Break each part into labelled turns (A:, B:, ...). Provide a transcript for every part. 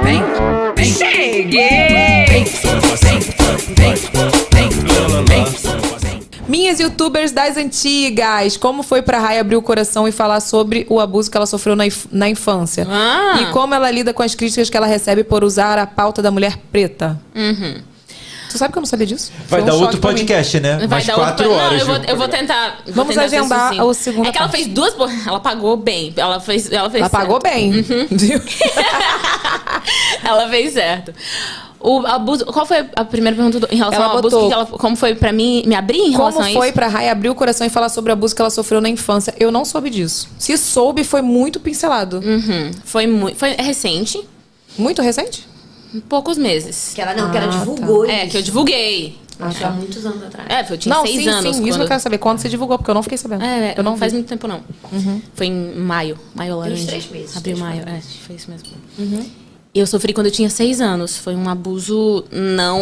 A: Vem, vem, cheguei! Vem, minhas youtubers das antigas, como foi pra Rai abrir o coração e falar sobre o abuso que ela sofreu na infância? E como ela lida com as críticas que ela recebe por usar a pauta da mulher preta? Tu sabe que eu não sabia disso?
B: Vai dar outro podcast, né?
C: Vai
B: mais
C: dar
B: 4 horas.
C: Não, eu vou tentar.
A: Vamos agendar o segundo.
C: É que ela fez duas. Ela pagou bem. Ela
A: pagou bem. Viu?
C: Ela fez certo. O abuso. Qual foi a primeira pergunta em relação ao abuso? Como foi pra mim me abrir em relação a isso?
A: Como foi pra Rai abrir o coração e falar sobre o abuso que ela sofreu na infância? Eu não soube disso. Se soube, foi muito pincelado.
C: Foi recente.
A: Muito recente?
C: Poucos meses.
D: Que ela divulgou.
C: Tá. Que eu divulguei.
D: Acho que há muitos anos atrás.
C: Eu tinha 6 anos.
A: Sim, isso que eu quero saber. Quando você divulgou, porque eu não fiquei sabendo.
C: Eu não faz muito tempo, não. Foi em maio. Maio lá.
D: Tem uns 3 meses.
C: Abril, maio. Foi isso mesmo. Eu sofri quando eu tinha 6 anos. Foi um abuso não...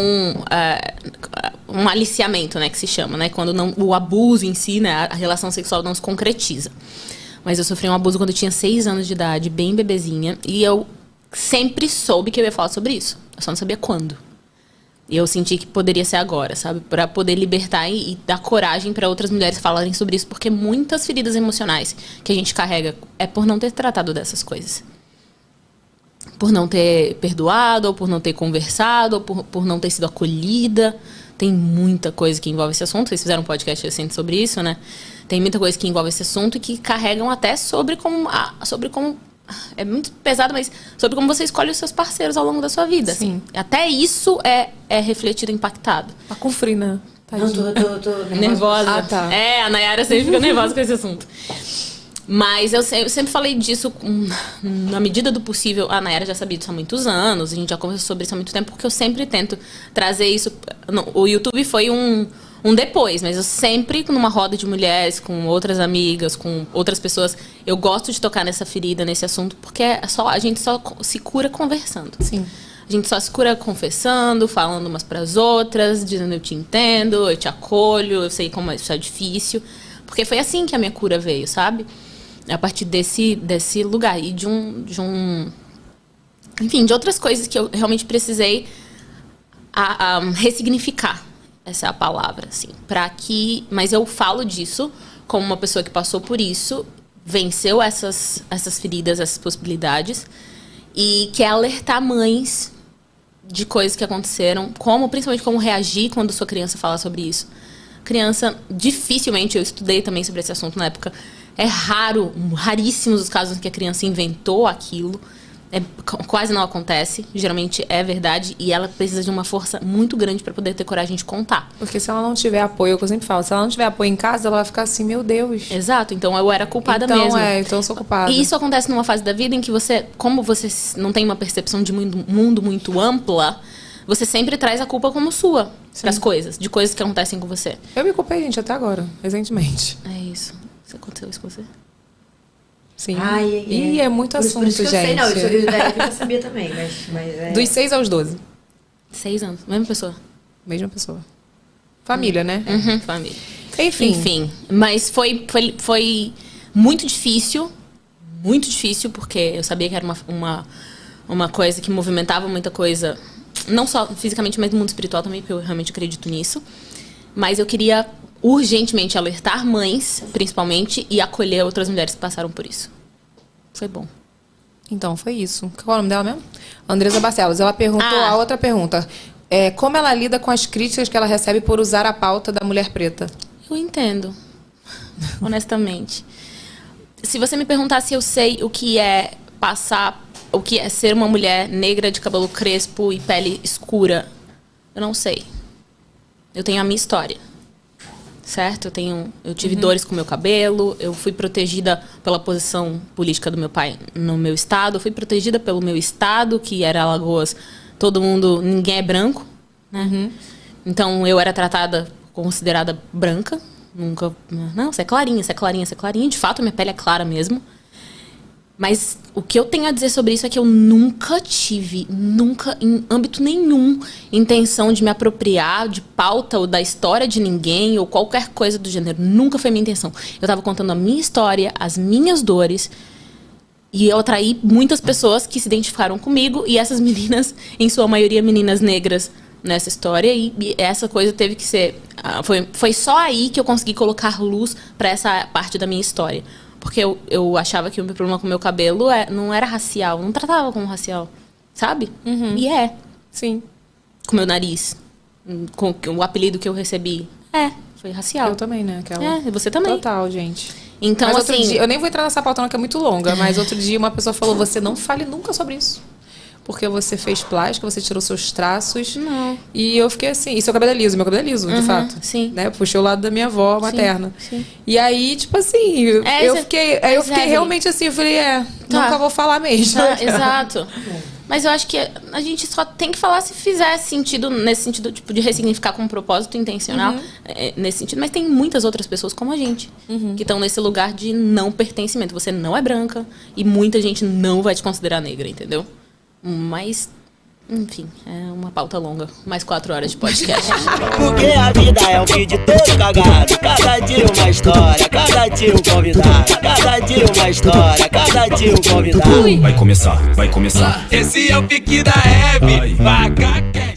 C: um aliciamento, né, que se chama, né? Quando o abuso em si, né, a relação sexual não se concretiza. Mas eu sofri um abuso quando eu tinha 6 anos de idade, bem bebezinha. E eu sempre soube que eu ia falar sobre isso. Eu só não sabia quando. E eu senti que poderia ser agora, sabe? Pra poder libertar e dar coragem pra outras mulheres falarem sobre isso. Porque muitas feridas emocionais que a gente carrega é por não ter tratado dessas coisas. Por não ter perdoado, ou por não ter conversado, ou por não ter sido acolhida. Tem muita coisa que envolve esse assunto. Vocês fizeram um podcast recente sobre isso, né? Tem muita coisa que envolve esse assunto e que carregam até sobre como é muito pesado, mas sobre como você escolhe os seus parceiros ao longo da sua vida.
A: Sim.
C: Assim. Até isso é refletido, impactado.
A: Tá com frio, né?
D: Não, tô
C: nervosa.
A: Ah, tá.
C: A Nayara sempre fica nervosa com esse assunto. Mas eu sempre falei disso na medida do possível. A Nayara já sabia disso há muitos anos. A gente já conversou sobre isso há muito tempo, porque eu sempre tento trazer isso. O YouTube foi um depois, mas eu sempre, numa roda de mulheres, com outras amigas, com outras pessoas, eu gosto de tocar nessa ferida, nesse assunto, porque a gente só se cura conversando.
A: Sim.
C: A gente só se cura confessando, falando umas pras outras, dizendo eu te entendo, eu te acolho, eu sei como isso é difícil. Porque foi assim que a minha cura veio, sabe? A partir desse lugar. E enfim, de outras coisas que eu realmente precisei ressignificar. Essa é a palavra, assim. Mas eu falo disso como uma pessoa que passou por isso, venceu essas feridas, essas possibilidades, e quer alertar mães de coisas que aconteceram, principalmente como reagir quando sua criança fala sobre isso. Criança, dificilmente, eu estudei também sobre esse assunto na época, é raríssimos os casos em que a criança inventou aquilo. Quase não acontece, geralmente é verdade, e ela precisa de uma força muito grande para poder ter coragem de contar.
A: Porque se ela não tiver apoio, é o que eu sempre falo, se ela não tiver apoio em casa, ela vai ficar assim, meu Deus.
C: Exato, então eu era culpada mesmo.
A: Então eu sou culpada.
C: E isso acontece numa fase da vida em que como você não tem uma percepção de mundo muito ampla, você sempre traz a culpa como sua para as coisas, de coisas que acontecem com você.
A: Eu me culpei, gente, até agora, recentemente.
C: É isso. Aconteceu isso com você?
A: Sim. E é muito assunto,
D: isso que
A: gente.
D: Eu sei, não, isso eu sabia também, mas é...
A: Dos 6 aos 12.
C: 6 anos, mesma pessoa.
A: Mesma pessoa. Família, né?
C: Família.
A: Enfim.
C: Mas foi muito difícil, porque eu sabia que era uma coisa que movimentava muita coisa, não só fisicamente, mas no mundo espiritual também, porque eu realmente acredito nisso. Mas eu queria urgentemente alertar mães, principalmente, e acolher outras mulheres que passaram por isso. Foi bom.
A: Então, foi isso. Qual é o nome dela mesmo? Andresa Barcelos. Ela perguntou a outra pergunta. Como ela lida com as críticas que ela recebe por usar a pauta da mulher preta?
C: Eu entendo. Honestamente. Se você me perguntar se eu sei o que é o que é ser uma mulher negra de cabelo crespo e pele escura, eu não sei. Eu tenho a minha história. Certo? Eu tive dores com o meu cabelo, eu fui protegida pela posição política do meu pai no meu estado, eu fui protegida pelo meu estado, que era Alagoas, ninguém é branco, né? Então eu era considerada branca, nunca, não, você é clarinha, de fato minha pele é clara mesmo. Mas o que eu tenho a dizer sobre isso é que eu nunca tive, em âmbito nenhum, intenção de me apropriar de pauta ou da história de ninguém ou qualquer coisa do gênero. Nunca foi minha intenção. Eu estava contando a minha história, as minhas dores, E eu atraí muitas pessoas que se identificaram comigo. E essas meninas, em sua maioria, meninas negras nessa história. E essa coisa teve que ser... Foi só aí que eu consegui colocar luz pra essa parte da minha história. Porque eu achava que o meu problema com o meu cabelo não era racial. Não tratava como racial. Sabe?
A: Uhum.
C: E é.
A: Sim.
C: Com o meu nariz. Com o apelido que eu recebi. Foi racial.
A: Eu também, né? Aquela...
C: E você também.
A: Total, gente.
C: Então,
A: mas
C: assim...
A: outro dia, eu nem vou entrar nessa pauta não, que é muito longa, mas outro dia uma pessoa falou, você não fale nunca sobre isso. Porque você fez plástica, você tirou seus traços.
C: Não.
A: E eu fiquei assim, e seu cabelo é liso, meu cabelo é liso, de fato.
C: Sim.
A: Né? Puxei o lado da minha avó materna.
C: Sim.
A: E aí, tipo assim, eu fiquei realmente assim, eu falei, nunca vou falar mesmo.
C: Exato. Mas eu acho que a gente só tem que falar se fizer sentido, nesse sentido tipo, de ressignificar com um propósito intencional, nesse sentido. Mas tem muitas outras pessoas como a gente, que estão nesse lugar de não pertencimento. Você não é branca e muita gente não vai te considerar negra, entendeu? Mas, enfim, é uma pauta longa. Mais 4 horas de podcast.
B: Porque a vida é um vídeo todo cagado. Cada dia uma história, cada dia um convidado. Cada dia uma história, cada dia um convidado.
E: Vai começar. Esse é o pique da Hebe. Vaca quer.